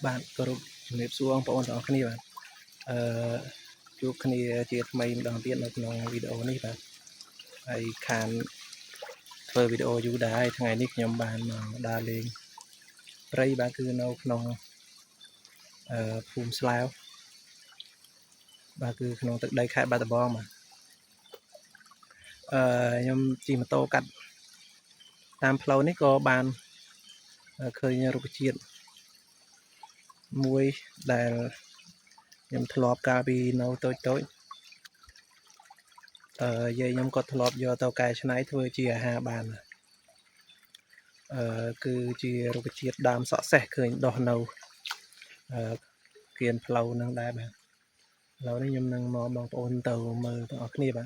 bạn có rụt nghiệp xuống bọn đó cái bạn chụp cái chia mày đồng tiền ở trong video này bạn hay khán phơi video dù đã ngày nick nhóm bạn mà đa lên đây bạn cứ nấu nông phun slide bạn cứ nông từ đây khai ba tờ bom mà nhóm chỉ mà tô cắt tam flow này có bạn khơi nhà rụt chuyện muối đại nhóm thọp cà bi nấu tối dây nhóm có thọp do tàu cài này thôi chỉ hà bàn cứ chỉ rụt chuyện đam sọ sẻ khơi đỏ nâu kiên flow năng đai bạn lâu đấy nhóm năng mò bằng ôn tàu mờ ở kia bạn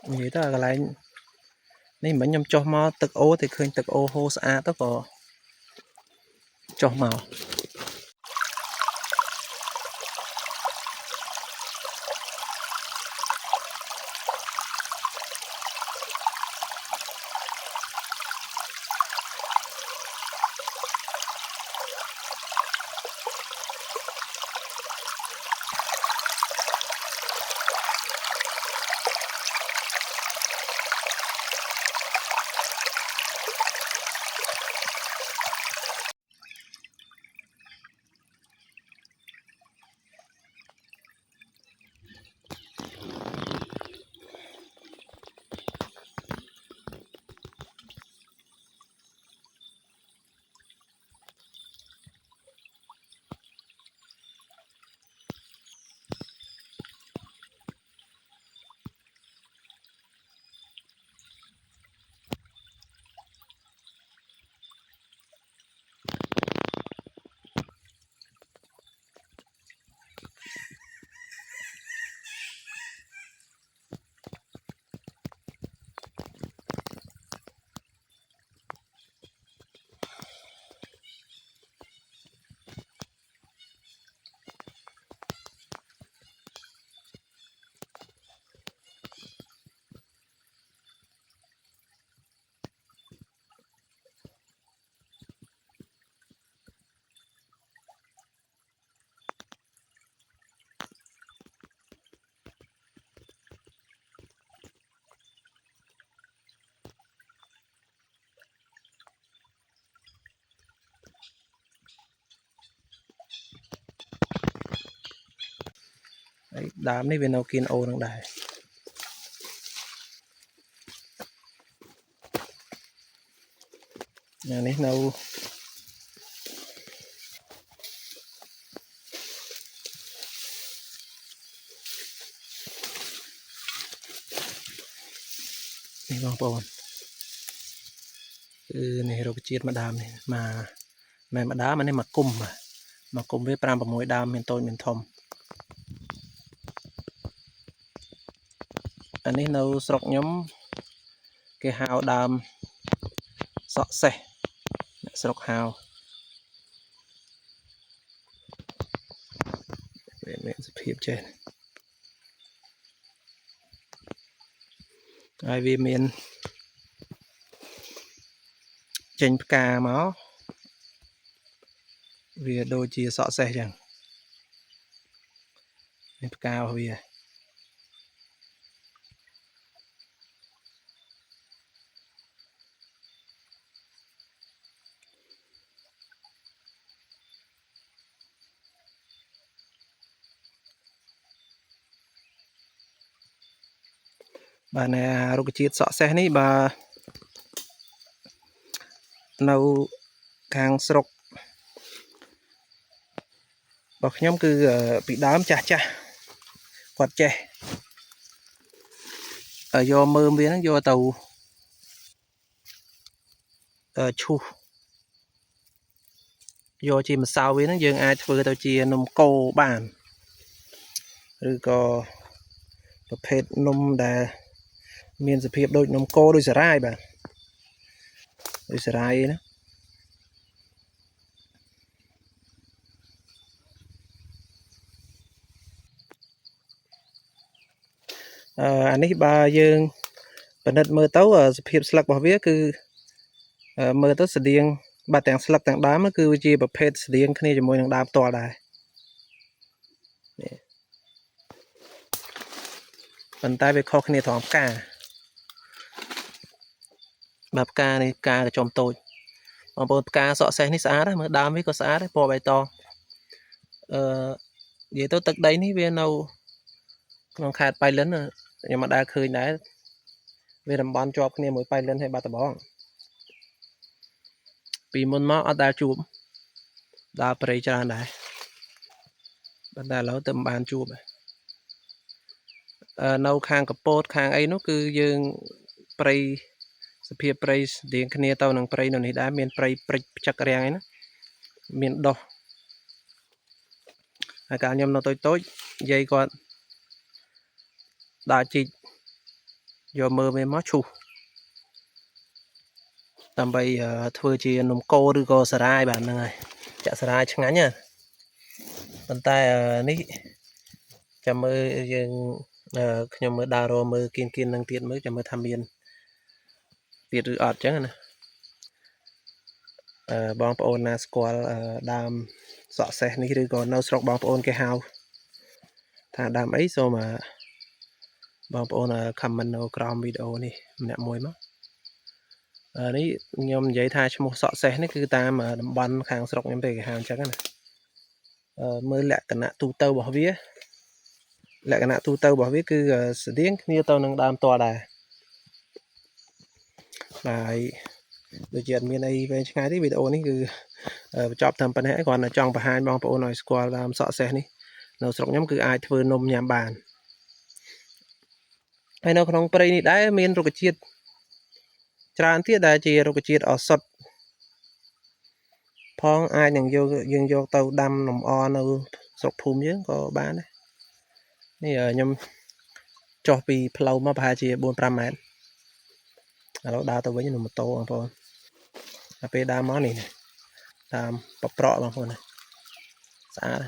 vậy đó là lại nên mình nhầm cho mòទឹកô thì khơiទឹកô hô xa tất có cho màu đám này bên nào kiên ô đang đài nhà này nấu này bong bồn này rồi chiết mà đam này mà đá mà này mà cung với pram và mối đam miền tôi miền thom anh ấy nấu sọc nhóm cái hào đam sọ sẻ sọc hào để hiệp trên ai vì miền chanh cà máu vì đôi chia sọ sẻ chẳng cao vì bà này rồi chiết sọ xe này bà nấu càng sọc bọc nhóm cứ bị đám chà quạt tre ở do mơ với nó do tàu chu do chỉ mà sao với nó dương ai vừa tàu chia nôm cô bàn rồi cóประเภทนมដែលមានសភាពដូចនំកូរដូចសារាយបាទដូចសារាយណា อันนี้บาយើងពិនិត្យមើលទៅសភាពស្លឹករបស់វាគឺមើលទៅស្តៀងបាទទាំងស្លឹកទាំងដើមគឺជាប្រភេទស្តៀងគ្នាជាមួយនឹងដើមផ្ទាល់ដែរប៉ុន្តែវាខុសគ្នាត្រង់ផ្កាបាទផ្កានេះផ្កាកញ្ចុំតូចបងប្អូនផ្កាសក់សេះនេះស្អាតណាស់មើលដើមវាក៏ស្អាតដែរពណ៌បៃតងនិយាយទៅទឹកដីនេះវានៅក្នុងខេត្តប៉ៃលិនខ្ញុំមិនដែលឃើញដែរវាតំបន់ជាប់គ្នាមួយប៉ៃលិនហើយបាត់ដំបងពីមុនមកអត់ដែលជួបដើរព្រៃច្រើនដែរប៉ុន្តែឥឡូវទៅមិនបានជួបនៅខាងកពតខាងអីនោះគឺយើងព្រៃសភាពព្រៃស្តៀងគ្នាទៅនឹងព្រៃនៅនេះដែរមានព្រៃព្រិចផ្ចឹករាំងអីណាមានដុះហើយកាលខ្ញុំនៅតូចយាយគាត់ដើរជីកយកមើលវាមកឈូសដើម្បីធ្វើជានំកូរឬក៏សារាយបាទហ្នឹងហើយចាក់សារាយឆ្ងាញ់ណាប៉ុន្តែនេះចាំមើលយើងខ្ញុំមើលដើររមើលគៀននឹងទៀតមើលចាំមើលថាមានទៀតឬអត់ចឹងណាបងប្អូនណាស្គាល់ដើមសក់សេះនេះឬក៏នៅស្រុកបងប្អូនគេហៅថាដើមអីសូមបងប្អូនខមមិននៅក្រោមវីដេអូនេះម្នាក់មួយមកនេះខ្ញុំនិយាយថាឈ្មោះសក់សេះនេះគឺតាមតំបន់ខាងស្រុកខ្ញុំទេគេហៅអញ្ចឹងណាមើលលក្ខណៈទូទៅរបស់វាលក្ខណៈទូទៅរបស់វាគឺស្តៀងគ្នាទៅនឹងដើមតដែរហើយដូចជាអត់មានអីវែងឆ្ងាយទេវីដេអូនេះគឺបញ្ចប់តាមប៉ុណ្ណេះគ្រាន់តែចង់បង្ហាញបងប្អូនឲ្យស្គាល់ដើមសក់សេះនេះនៅស្រុកខ្ញុំគឺអាចធ្វើនំញ៉ាំបានហើយនៅក្នុងព្រៃនេះដែរមានរុក្ខជាតិច្រើនទៀតដែលជារុក្ខជាតិឱសថផងអាចនឹងយើងយកទៅដាំលម្អនៅស្រុកភូមិយើងក៏បានដែរនេះខ្ញុំចុះពីផ្លូវមកប្រហែលជា 4-5 ម៉ែត្រឥឡូវដើរទៅវិញនៅម៉ូតូបងប្អូនដល់ពេលដើរមកនេះតាមប្រប្រក់បងប្អូនស្អាត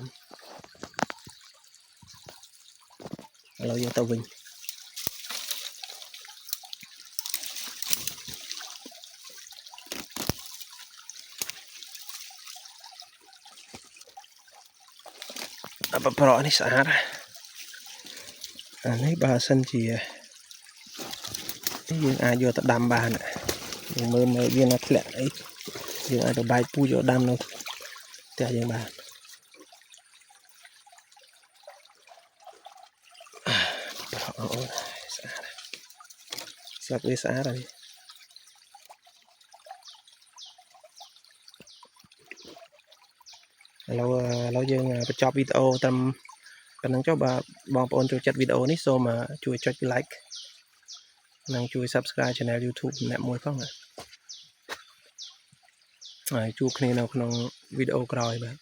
ឥឡូវយើងទៅវិញប្រប្រក់នេះស្អាតអានេះបើសិនជាយើងអាចយកទៅដាំបានយើងមើលវានៅធ្លាក់អីយើងអាចទៅបែកពូជយកដាំនៅផ្ទះយើងបានប្រប្រក់អូនស្អាតស្លឹកវាស្អាតហើយឥឡូវយើងបញ្ចប់វីដេអូត្រឹមប៉ុណ្្នឹងចុះបាទបងប្អូនចូលចិត្តវីដេអូនេះសូមជួយចុច like និងជួយ subscribe channel YouTube ម្នាក់មួយផងហើយជួបគ្នានៅក្នុងវីដេអូក្រោយបាទ